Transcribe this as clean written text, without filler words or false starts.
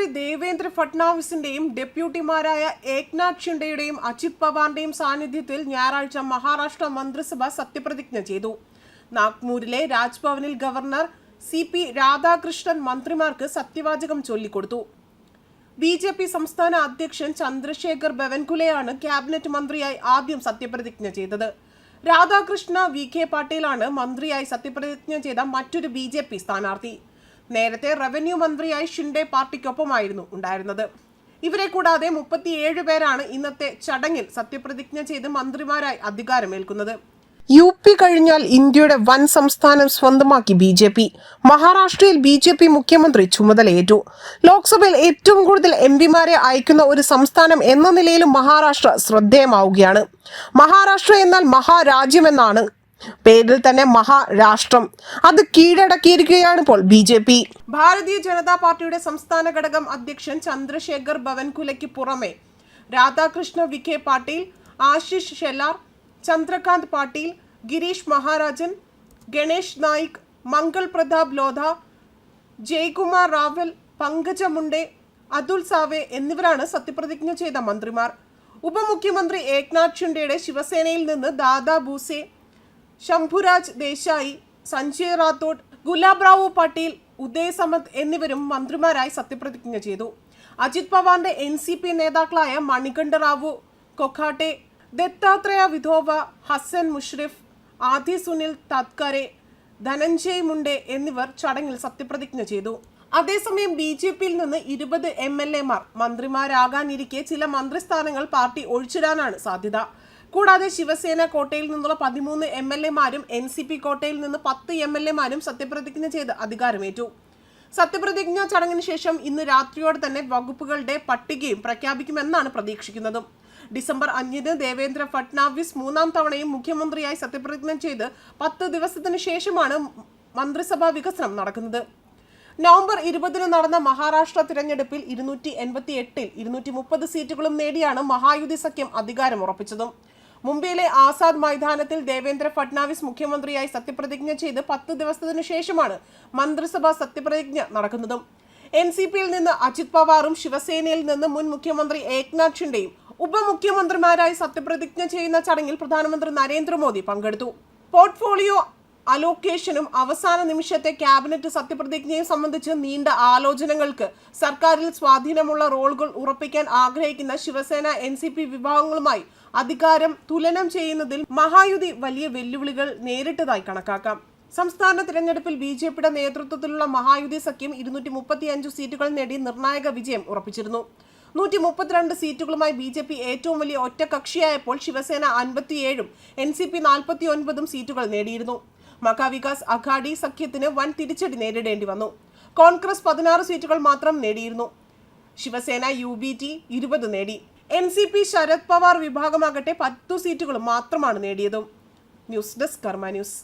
മുഖ്യമന്ത്രി ദേവേന്ദ്ര ഫട്നാവിസിന്റെയും ഡെപ്യൂട്ടിമാരായ ഏക്നാഥ് ഷിൻഡെയുടെയും അജിത് പവാറിന്റെയും സാന്നിധ്യത്തിൽ ഞായറാഴ്ച മഹാരാഷ്ട്ര മന്ത്രിസഭ സത്യപ്രതിജ്ഞ ചെയ്തു. നാഗ്പൂരിലെ രാജ്ഭവനിൽ ഗവർണർ CP രാധാകൃഷ്ണൻ മന്ത്രിമാർക്ക് സത്യവാചകം ചൊല്ലിക്കൊടുത്തു. BJP സംസ്ഥാന അധ്യക്ഷൻ ചന്ദ്രശേഖർ ബവൻകുലെയാണ് ക്യാബിനറ്റ് മന്ത്രിയായി ആദ്യം സത്യപ്രതിജ്ഞ ചെയ്തത്. രാധാകൃഷ്ണ VK പാട്ടീലാണ് മന്ത്രിയായി സത്യപ്രതിജ്ഞ ചെയ്ത മറ്റൊരു BJP സ്ഥാനാർത്ഥി. നേരത്തെ റവന്യൂ മന്ത്രിയായി ഷിൻഡെ പാർട്ടിക്കൊപ്പമായിരുന്നു ഉണ്ടായിരുന്നത്. ഇവരെ കൂടാതെ 37 പേരാണ് ഇന്നത്തെ ചടങ്ങിൽ സത്യപ്രതിജ്ഞ ചെയ്ത് മന്ത്രിമാരായി അധികാരമേൽക്കുന്നത്. UP കഴിഞ്ഞാൽ ഇന്ത്യയുടെ വൻ സംസ്ഥാനം സ്വന്തമാക്കി BJP. മഹാരാഷ്ട്രയിൽ BJP മുഖ്യമന്ത്രി ചുമതലയേറ്റു. ലോക്സഭയിൽ ഏറ്റവും കൂടുതൽ MPമാരെ അയക്കുന്ന ഒരു സംസ്ഥാനം എന്ന നിലയിലും മഹാരാഷ്ട്ര ശ്രദ്ധേയമാവുകയാണ്. മഹാരാഷ്ട്ര എന്നാൽ മഹാരാജ്യമെന്നാണ്. പേരിൽ തന്നെ മഹാരാഷ്ട്രം. അത് കീഴടക്കിയിരിക്കുകയാണ് ഇപ്പോൾ BJP. ഭാരതീയ ജനതാ പാർട്ടിയുടെ സംസ്ഥാന ഘടകം അധ്യക്ഷൻ ചന്ദ്രശേഖർ ബവൻകുലെയ്ക്ക് പുറമെ രാധാകൃഷ്ണ VK പാട്ടീൽ, ആശിഷ് ഷെല്ലാർ, ചന്ദ്രകാന്ത് പാട്ടീൽ, ഗിരീഷ് മഹാരാജൻ, ഗണേഷ് നായിക്, മംഗൾ പ്രതാപ് ലോധ, ജയ്കുമാർ റാവൽ, പങ്കജ മുണ്ടെ, അതുൽ സാവെ എന്നിവരാണ് സത്യപ്രതിജ്ഞ ചെയ്ത മന്ത്രിമാർ. ഉപമുഖ്യമന്ത്രി ഏക്നാഥ് ഷിൻഡെയുടെ ശിവസേനയിൽ നിന്ന് ദാദാ ഭൂസെ, ശംഭുരാജ് ദേശായി, സഞ്ജയ് റാത്തോഡ്, ഗുലാബ്റാവു പട്ടീൽ, ഉദയ് സമന്ത് എന്നിവരും മന്ത്രിമാരായി സത്യപ്രതിജ്ഞ ചെയ്തു. അജിത് പവാറിന്റെ NCP നേതാക്കളായ മണികണ്ഠ റാവു കൊഖാട്ടെ, ദത്താത്രേയ വിധോവ, ഹസൻ മുഷ്രിഫ്, ആദി സുനിൽ തത്കരെ, ധനഞ്ജയ് മുണ്ടെ എന്നിവർ ചടങ്ങിൽ സത്യപ്രതിജ്ഞ ചെയ്തു. അതേസമയം BJPയിൽ നിന്ന് 20 MLAമാർ മന്ത്രിമാരാകാനിരിക്കെ ചില മന്ത്രിസ്ഥാനങ്ങൾ പാർട്ടി ഒഴിച്ചിടാനാണ് സാധ്യത. കൂടാതെ ശിവസേന കോട്ടയിൽ നിന്നുള്ള 13 MLAമാരും NCP കോട്ടയിൽ നിന്ന് 10 MLAമാരും സത്യപ്രതിജ്ഞ ചെയ്ത് അധികാരമേറ്റു. സത്യപ്രതിജ്ഞാ ചടങ്ങിന് ശേഷം ഇന്ന് രാത്രിയോടെ തന്നെ വകുപ്പുകളുടെ പട്ടികയും പ്രഖ്യാപിക്കുമെന്നാണ് പ്രതീക്ഷിക്കുന്നത്. ഡിസംബർ 5 ദേവേന്ദ്ര ഫട്നാവിസ് 3ാം തവണയും മുഖ്യമന്ത്രിയായി സത്യപ്രതിജ്ഞ ചെയ്ത് 10 ദിവസത്തിന് ശേഷമാണ് മന്ത്രിസഭാ വികസനം നടക്കുന്നത്. നവംബർ 20 നടന്ന മഹാരാഷ്ട്ര തിരഞ്ഞെടുപ്പിൽ 288ൽ 230 സീറ്റുകളും നേടിയാണ് മഹായുതി സഖ്യം അധികാരം ഉറപ്പിച്ചതും. മുംബൈയിലെ ആസാദ് മൈതാനത്തിൽ ദേവേന്ദ്ര ഫട്നാവിസ് മുഖ്യമന്ത്രിയായി സത്യപ്രതിജ്ഞ ചെയ്ത് 10 ദിവസത്തിനു ശേഷമാണ് മന്ത്രിസഭാ സത്യപ്രതിജ്ഞ നടക്കുന്നതും. NCPയിൽ നിന്ന് അജിത് പവാറും ശിവസേനയിൽ നിന്ന് മുൻ മുഖ്യമന്ത്രി ഏക്നാഥ് ഷിൻഡെയും ഉപമുഖ്യമന്ത്രിമാരായി സത്യപ്രതിജ്ഞ ചെയ്യുന്ന ചടങ്ങിൽ പ്രധാനമന്ത്രി നരേന്ദ്രമോദി പങ്കെടുത്തു. പോർട്ട്ഫോളിയോ അലോക്കേഷനും അവസാന നിമിഷത്തെ ക്യാബിനറ്റ് സത്യപ്രതിജ്ഞയും സംബന്ധിച്ച് നീണ്ട ആലോചനകൾക്ക് സർക്കാരിൽ സ്വാധീനമുള്ള റോളുകൾ ഉറപ്പിക്കാൻ ആഗ്രഹിക്കുന്ന ശിവസേന NCP വിഭാഗങ്ങളുമായി അധികാരം തുലനം ചെയ്യുന്നതിൽ മഹായുതി വലിയ വെല്ലുവിളികൾ നേരിട്ടതായി കണക്കാക്കാം. സംസ്ഥാന തിരഞ്ഞെടുപ്പിൽ BJPയുടെ നേതൃത്വത്തിലുള്ള മഹായുതി സഖ്യം 235 സീറ്റുകൾ നേടി നിർണായക വിജയം ഉറപ്പിച്ചിരുന്നു. 132 സീറ്റുകളുമായി BJP ഏറ്റവും വലിയ ഒറ്റകക്ഷിയായപ്പോൾ ശിവസേന 57ഉം NCP 49ഉം സീറ്റുകൾ നേടിയിരുന്നു. മഹാവികാസ് അഘാഡി സഖ്യത്തിന് വൻ തിരിച്ചടി നേരിടേണ്ടി വന്നു. കോൺഗ്രസ് 16 സീറ്റുകൾ മാത്രം നേടിയിരുന്നു. ശിവസേന UBT 20 നേടി. NCP ശരത് പവാർ വിഭാഗമാകട്ടെ 10 സീറ്റുകൾ മാത്രമാണ് നേടിയതും. ന്യൂസ് ഡെസ്ക് കർമ്മ ന്യൂസ്.